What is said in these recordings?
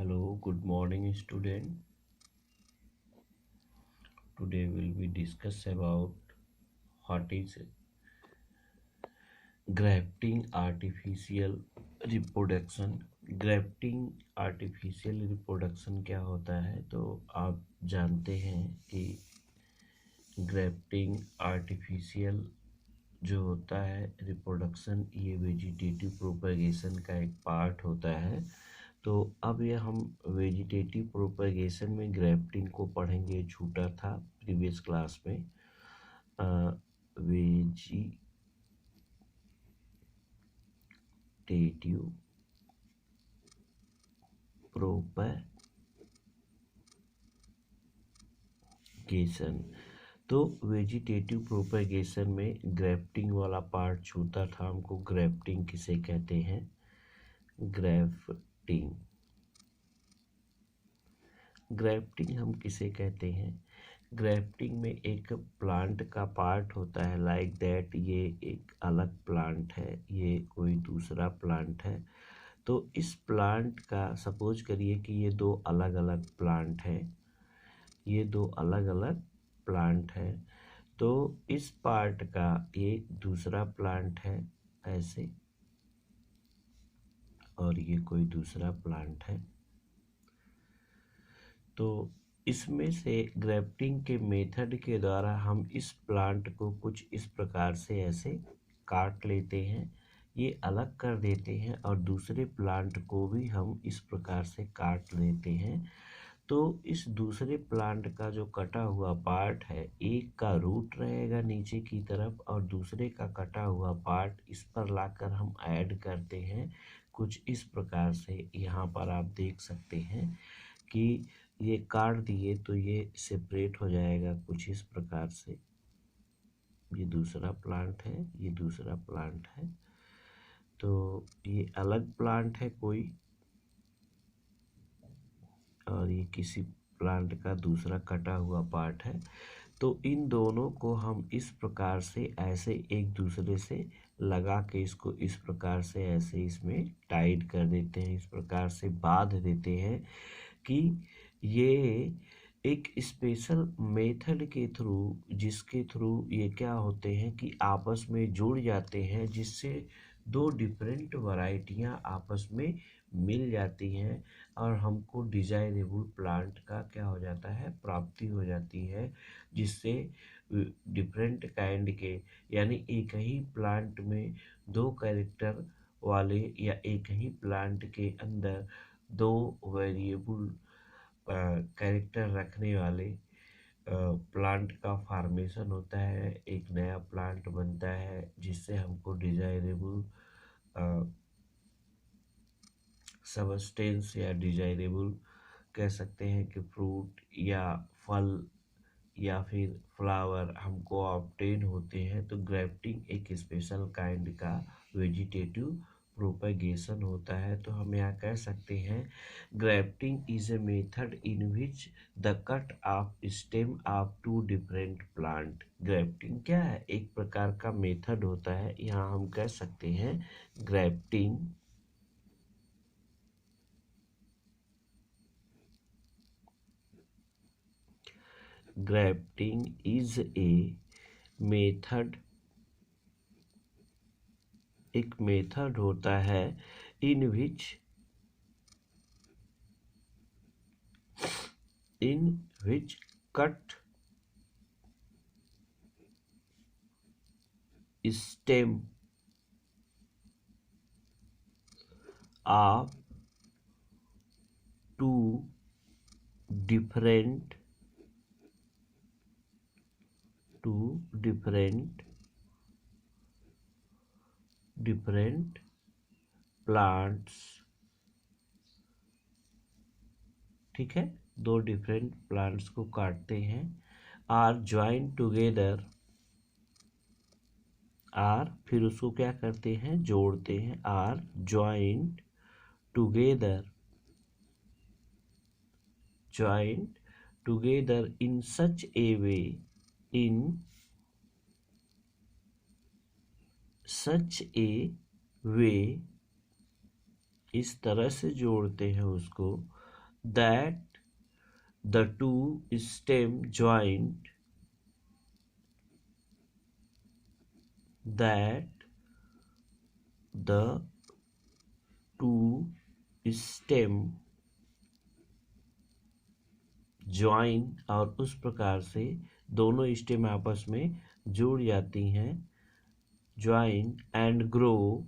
Hello, good morning, student. Today we'll be discuss about what is grafting artificial reproduction. Grafting artificial reproduction क्या होता है? तो आप जानते हैं कि ग्राफ्टिंग आर्टिफिशियल जो होता है रिप्रोडक्शन, ये वेजिटेटिव प्रोपगेशन का एक पार्ट होता है। तो अब ये हम वेजिटेटिव प्रोपगेशन में ग्राफ्टिंग को पढ़ेंगे। छूटा था प्रीवियस क्लास में वेजिटेटिव प्रोपगेशन। तो वेजिटेटिव प्रोपगेशन में ग्राफ्टिंग वाला पार्ट छूटा था हमको। ग्राफ्टिंग किसे कहते हैं? ग्राफ्टिंग हम किसे कहते हैं? ग्राफ्टिंग में एक प्लांट का पार्ट होता है, लाइक दैट ये एक अलग प्लांट है, ये कोई दूसरा प्लांट है। तो इस प्लांट का सपोज करिए कि ये दो अलग अलग प्लांट है, ये दो अलग अलग प्लांट है। तो इस पार्ट का ये दूसरा प्लांट है ऐसे, और ये कोई दूसरा प्लांट है। तो इसमें से ग्राफ्टिंग के मेथड के द्वारा हम इस प्लांट को कुछ इस प्रकार से ऐसे काट लेते हैं, ये अलग कर देते हैं, और दूसरे प्लांट को भी हम इस प्रकार से काट लेते हैं। तो इस दूसरे प्लांट का जो कटा हुआ पार्ट है, एक का रूट रहेगा नीचे की तरफ, और दूसरे का कटा हुआ पार्ट इस पर लाकर हम ऐड करते हैं कुछ इस प्रकार से। यहाँ पर आप देख सकते हैं कि ये काट दिए तो ये सेपरेट हो जाएगा कुछ इस प्रकार से। ये दूसरा प्लांट है, ये दूसरा प्लांट है, तो ये अलग प्लांट है कोई, और ये किसी प्लांट का दूसरा कटा हुआ पार्ट है। तो इन दोनों को हम इस प्रकार से ऐसे एक दूसरे से लगा के इसको इस प्रकार से ऐसे इसमें टाइट कर देते हैं, इस प्रकार से बांध देते हैं कि ये एक स्पेशल मेथड के थ्रू, जिसके थ्रू ये क्या होते हैं कि आपस में जुड़ जाते हैं, जिससे दो डिफरेंट वैरायटियां आपस में मिल जाती हैं, और हमको डिजायरेबल प्लांट का क्या हो जाता है, प्राप्ति हो जाती है, जिससे डिफरेंट काइंड के, यानी एक ही प्लांट में दो कैरेक्टर वाले, या एक ही प्लांट के अंदर दो वेरिएबल कैरेक्टर रखने वाले प्लांट का फॉर्मेशन होता है, एक नया प्लांट बनता है, जिससे हमको डिजायरेबल सबस्टेंस या डिजायरेबल कह सकते हैं कि फ्रूट या फल या फिर फ्लावर हमको ऑब्टेन होते हैं। तो ग्राफ्टिंग एक स्पेशल काइंड का वेजिटेटिव प्रोपगेशन होता है। तो हम यहाँ कह सकते हैं grafting is a method in which the cut of stem of two different plant. Grafting क्या है? एक प्रकार का मेथड होता है। यहाँ हम कह सकते हैं ग्राफ्टिंग इज ए मेथड, एक मेथड होता है in which cut stem of two different plants. ठीक है, दो डिफरेंट प्लांट्स को काटते हैं, आर ज्वाइन टुगेदर, आर फिर उसको क्या करते हैं, जोड़ते हैं, are joint together, in such a way, इस तरह से जोड़ते हैं उसको, that the two stem joined, that the two stem join, और उस प्रकार से दोनों स्टेम आपस में जुड़ जाती हैं, join and grow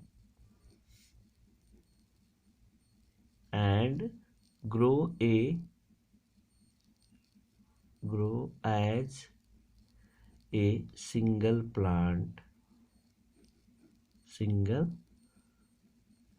as a single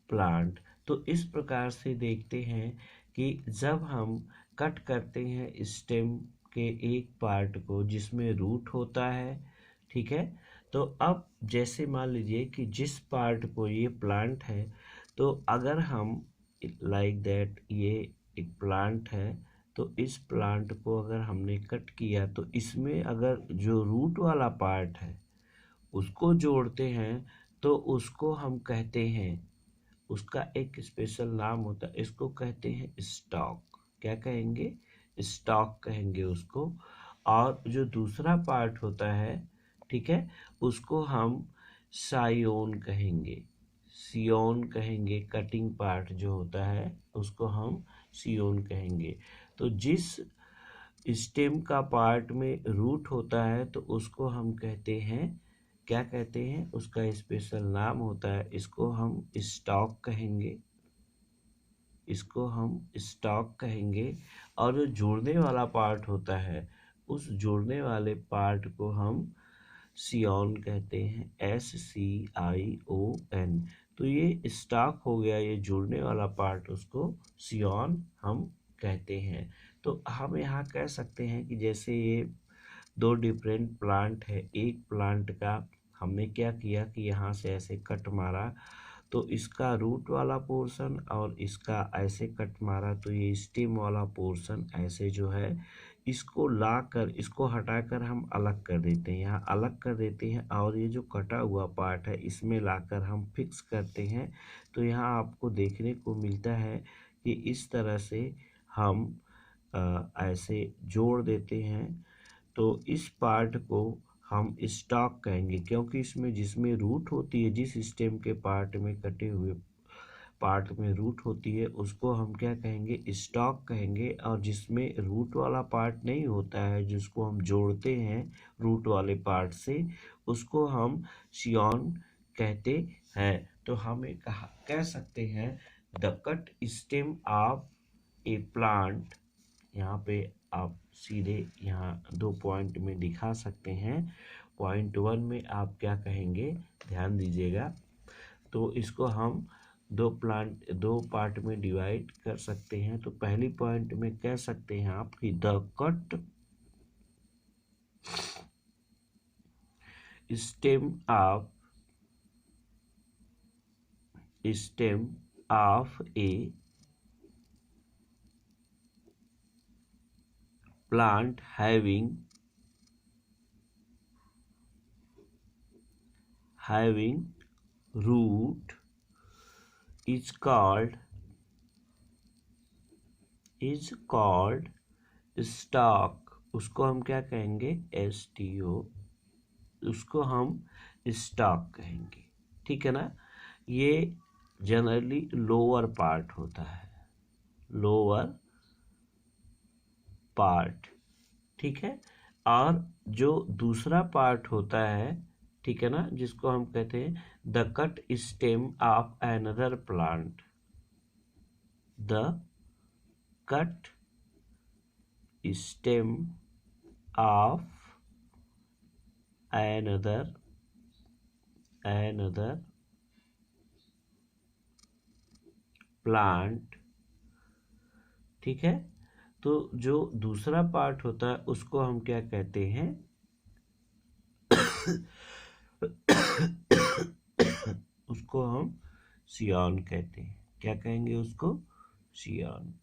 plant. तो इस प्रकार से देखते हैं कि जब हम कट करते हैं स्टेम के एक पार्ट को जिसमें रूट होता है, ठीक है, तो अब जैसे मान लीजिए कि जिस पार्ट को ये प्लांट है, तो अगर हम लाइक दैट ये एक प्लांट है, तो इस प्लांट को अगर हमने कट किया तो इसमें अगर जो रूट वाला पार्ट है उसको जोड़ते हैं तो उसको हम कहते हैं, उसका एक स्पेशल नाम होता है, इसको कहते हैं स्टॉक। क्या कहेंगे? स्टॉक कहेंगे उसको। और जो दूसरा पार्ट होता है, ठीक है, उसको हम सायोन कहेंगे, सियोन कहेंगे। कटिंग पार्ट जो होता है उसको हम सियोन कहेंगे। तो जिस स्टेम का पार्ट में रूट होता है तो उसको हम कहते हैं, क्या कहते हैं? उसका स्पेशल नाम होता है, इसको हम स्टॉक कहेंगे, इसको हम स्टॉक कहेंगे। और जो जोड़ने वाला पार्ट होता है उस जोड़ने वाले पार्ट को हम सियोन कहते हैं, SCION। तो ये स्टॉक हो गया, ये जोड़ने वाला पार्ट, उसको सियोन हम कहते हैं। तो हम यहाँ कह सकते हैं कि जैसे ये दो डिफरेंट प्लांट है, एक प्लांट का हमने क्या किया कि यहाँ से ऐसे कट मारा तो इसका रूट वाला पोर्शन और इसका ऐसे कट मारा तो ये स्टेम वाला पोर्शन ऐसे जो है इसको लाकर, इसको हटाकर हम अलग कर देते हैं, यहाँ अलग कर देते हैं, और ये जो कटा हुआ पार्ट है इसमें लाकर हम फिक्स करते हैं। तो यहाँ आपको देखने को मिलता है कि इस तरह से हम ऐसे जोड़ देते हैं। तो इस पार्ट को हम स्टॉक कहेंगे, क्योंकि इसमें जिसमें रूट होती है, जिस स्टेम के पार्ट में कटे हुए पार्ट में रूट होती है उसको हम क्या कहेंगे? स्टॉक कहेंगे। और जिसमें रूट वाला पार्ट नहीं होता है, जिसको हम जोड़ते हैं रूट वाले पार्ट से, उसको हम सियोन कहते हैं। तो हमें कह सकते हैं the cut stem of A plant. यहाँ पे आप सीधे यहाँ 2 पॉइंट में दिखा सकते हैं। पॉइंट 1 में आप क्या कहेंगे, ध्यान दीजिएगा। तो इसको हम दो पार्ट में डिवाइड कर सकते हैं। तो पहली पॉइंट में कह सकते हैं आप कि the cut stem of A plant having root is called stalk। उसको हम क्या कहेंगे? STO। उसको हम स्टॉक कहेंगे, ठीक है ना। ये जनरली लोअर पार्ट होता है, लोअर पार्ट, ठीक है। और जो दूसरा पार्ट होता है, ठीक है ना, जिसको हम कहते हैं the cut stem of another plant, the cut stem of another plant, ठीक है। तो जो दूसरा पार्ट होता है उसको हम क्या कहते हैं? उसको हम सियोन कहते हैं। क्या कहेंगे उसको? सियोन।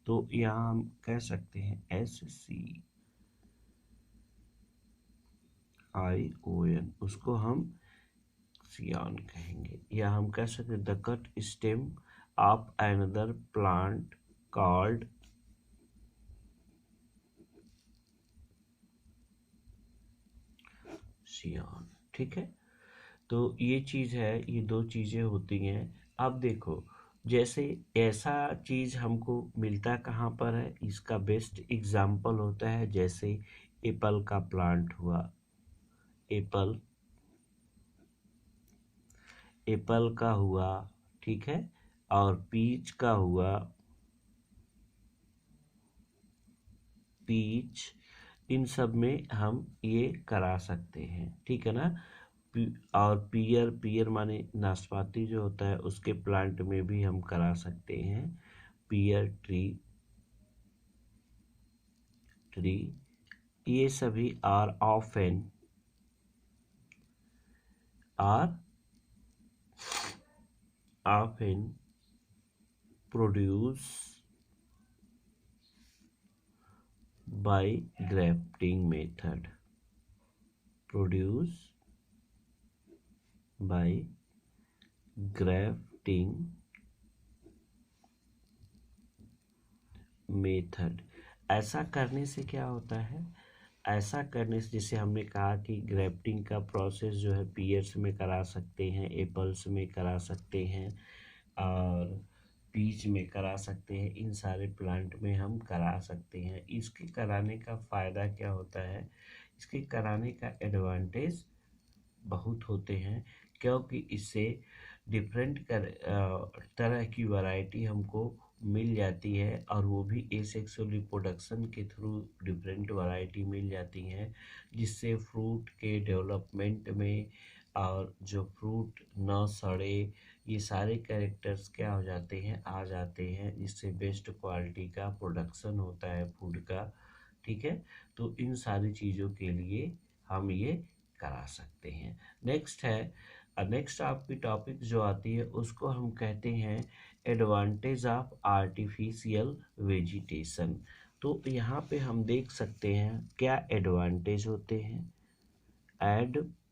तो यहाँ हम कह सकते हैं SCION, उसको हम सियोन कहेंगे। या हम कह सकते हैं the cut stem of another plant called scion. ठीक है, तो ये चीज़ है, ये दो चीज़ें होती हैं। अब देखो, जैसे ऐसा चीज़ हमको मिलता कहाँ पर है, इसका बेस्ट एग्जाम्पल होता है जैसे एप्पल का प्लांट हुआ, एप्पल एप्पल का हुआ, ठीक है, और पीच का हुआ, पीच, इन सब में हम ये करा सकते हैं। ठीक है ना। और पियर, पियर माने नाशपाती जो होता है, उसके प्लांट में भी हम करा सकते हैं, पियर ट्री। ये सभी are often produce by grafting method, produce by grafting method. ऐसा करने से क्या होता है, ऐसा करने से जैसे हमने कहा कि ग्राफ्टिंग का प्रोसेस जो है पीयर्स में करा सकते हैं, एप्पल्स में करा सकते हैं, और पीच में करा सकते हैं, इन सारे प्लांट में हम करा सकते हैं। इसके कराने का फ़ायदा क्या होता है, इसके कराने का एडवांटेज बहुत होते हैं, क्योंकि इससे डिफरेंट तरह की वैरायटी हमको मिल जाती है, और वो भी एसेक्सुअल रिप्रोडक्शन के थ्रू डिफरेंट वैरायटी मिल जाती हैं, जिससे फ्रूट के डेवलपमेंट में और जो फ्रूट न सड़े, ये सारे कैरेक्टर्स क्या हो जाते हैं, आ जाते हैं, जिससे बेस्ट क्वालिटी का प्रोडक्शन होता है फूड का। ठीक है, तो इन सारी चीज़ों के लिए हम ये करा सकते हैं। नेक्स्ट है, नेक्स्ट आपकी टॉपिक जो आती है उसको हम कहते हैं एडवांटेज ऑफ आर्टिफिशियल वेजिटेशन। तो यहाँ पे हम देख सकते हैं क्या एडवांटेज होते हैं। एडवांटेज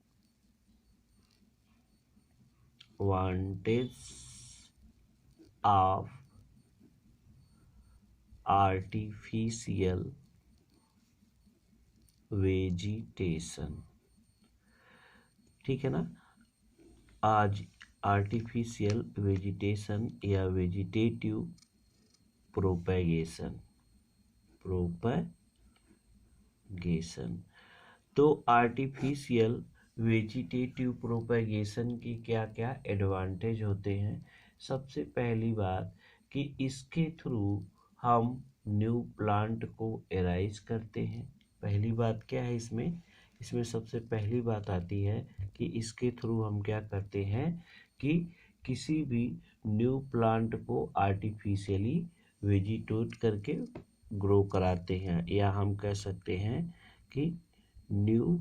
ऑफ आर्टिफिशियल वेजिटेशन, ठीक है ना। आज आर्टिफिशियल वेजिटेशन या वेजिटेटिव प्रोपेगेशन, तो आर्टिफिशियल वेजिटेटिव प्रोपेगेशन की क्या क्या एडवांटेज होते हैं। सबसे पहली बात कि इसके थ्रू हम न्यू प्लांट को एराइज करते हैं। पहली बात क्या है इसमें, इसमें सबसे पहली बात आती है कि इसके थ्रू हम क्या करते हैं कि किसी भी न्यू प्लांट को आर्टिफिशियली वेजिटेट करके ग्रो कराते हैं, या हम कह सकते हैं कि न्यू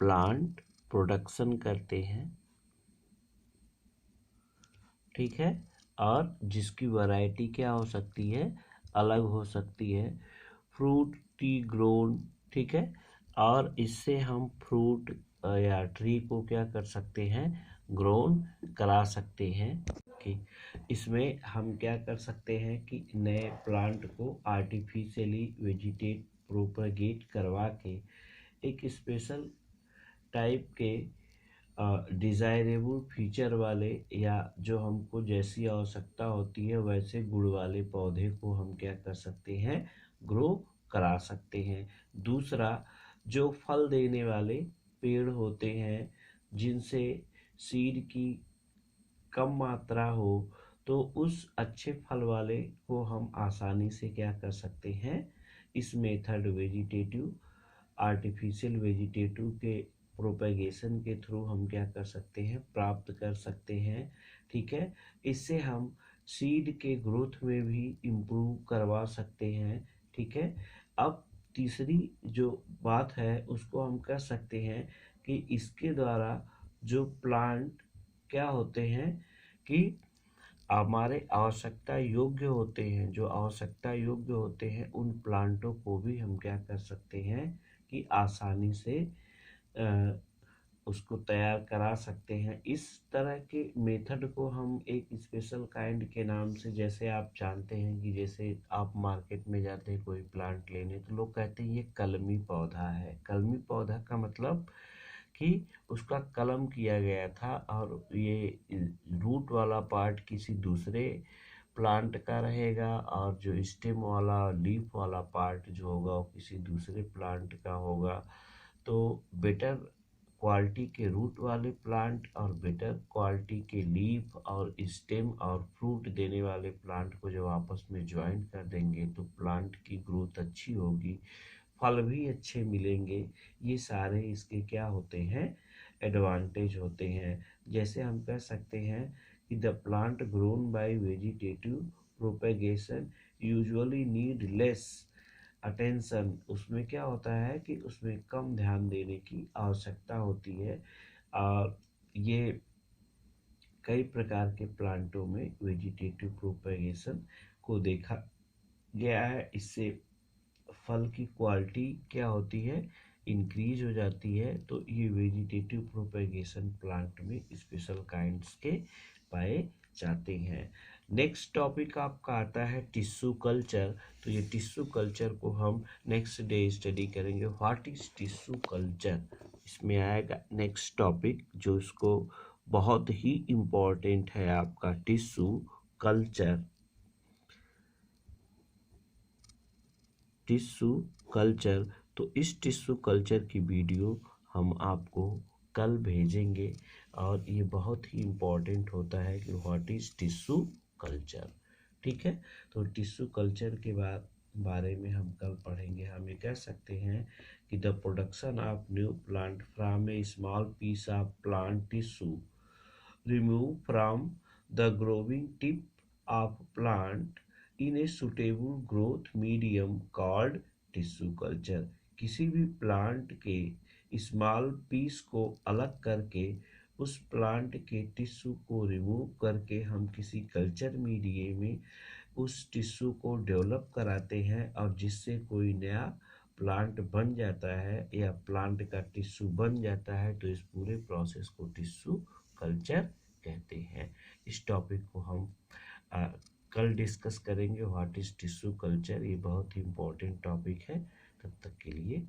प्लांट प्रोडक्शन करते हैं। ठीक है, और जिसकी वैरायटी क्या हो सकती है, अलग हो सकती है, फ्रूट टी ग्रोन। ठीक है, और इससे हम फ्रूट या ट्री को क्या कर सकते हैं, ग्रोन करा सकते हैं। कि इसमें हम क्या कर सकते हैं कि नए प्लांट को आर्टिफिशियली वेजिटेट प्रोपेगेट करवा के एक स्पेशल टाइप के डिज़ायरेबल फीचर वाले, या जो हमको जैसी आवश्यकता होती है वैसे गुण वाले पौधे को हम क्या कर सकते हैं, ग्रो करा सकते हैं। दूसरा, जो फल देने वाले पेड़ होते हैं जिनसे सीड की कम मात्रा हो, तो उस अच्छे फल वाले को हम आसानी से क्या कर सकते हैं, इस मेथड वेजिटेटिव आर्टिफिशियल वेजिटेटिव के प्रोपेगेशन के थ्रू हम क्या कर सकते हैं, प्राप्त कर सकते हैं। ठीक है, इससे हम सीड के ग्रोथ में भी इम्प्रूव करवा सकते हैं। ठीक है, अब तीसरी जो बात है उसको हम कह सकते हैं कि इसके द्वारा जो प्लांट क्या होते हैं कि हमारे आवश्यकता योग्य होते हैं, जो आवश्यकता योग्य होते हैं उन प्लांटों को भी हम क्या कर सकते हैं कि आसानी से उसको तैयार करा सकते हैं। इस तरह के मेथड को हम एक स्पेशल काइंड के नाम से, जैसे आप जानते हैं कि जैसे आप मार्केट में जाते हैं कोई प्लांट लेने, तो लोग कहते हैं ये कलमी पौधा है। कलमी पौधा का मतलब कि उसका कलम किया गया था और ये रूट वाला पार्ट किसी दूसरे प्लांट का रहेगा और जो स्टेम वाला लीफ वाला पार्ट जो होगा वो किसी दूसरे प्लांट का होगा। तो बेटर क्वालिटी के रूट वाले प्लांट और बेटर क्वालिटी के लीफ और स्टेम और फ्रूट देने वाले प्लांट को जब आपस में ज्वाइन कर देंगे तो प्लांट की ग्रोथ अच्छी होगी, फल भी अच्छे मिलेंगे। ये सारे इसके क्या होते हैं, एडवांटेज होते हैं। जैसे हम कह सकते हैं कि the plant grown by vegetative propagation usually need less attention. उसमें क्या होता है कि उसमें कम ध्यान देने की आवश्यकता होती है। और ये कई प्रकार के प्लांटों में वेजिटेटिव प्रोपेगेशन को देखा गया है। इससे फल की क्वालिटी क्या होती है, इंक्रीज हो जाती है। तो ये वेजिटेटिव प्रोपेगेशन प्लांट में स्पेशल काइंड्स के पाए जाते हैं। नेक्स्ट टॉपिक आपका आता है टिश्यू कल्चर। तो ये टिश्यू कल्चर को हम नेक्स्ट डे स्टडी करेंगे। व्हाट इज टिश्यू कल्चर, इसमें आएगा नेक्स्ट टॉपिक जो इसको बहुत ही इम्पोर्टेंट है आपका टिश्यू कल्चर। टिश्यू कल्चर, तो इस टिश्यू कल्चर की वीडियो हम आपको कल भेजेंगे और ये बहुत ही इम्पोर्टेंट होता है कि व्हाट इज टिश्यू कल्चर। ठीक है, तो टिश्यू कल्चर के बारे में हम कल पढ़ेंगे। हम ये कह सकते हैं कि the production of new plant from a small piece of plant tissue remove from the growing tip of plant in a suitable growth medium called tissue culture। किसी भी प्लांट के स्मॉल पीस को अलग करके उस प्लांट के tissue को remove करके हम किसी कल्चर मीडिया में उस टिश्यू को डेवलप कराते हैं और जिससे कोई नया प्लांट बन जाता है या प्लांट का टिश्यू बन जाता है। तो इस पूरे प्रोसेस को टिश्यू कल्चर कहते हैं। इस टॉपिक को हम कल डिस्कस करेंगे। व्हाट इज टिश्यू कल्चर, ये बहुत ही इम्पोर्टेंट टॉपिक है। तब तक के लिए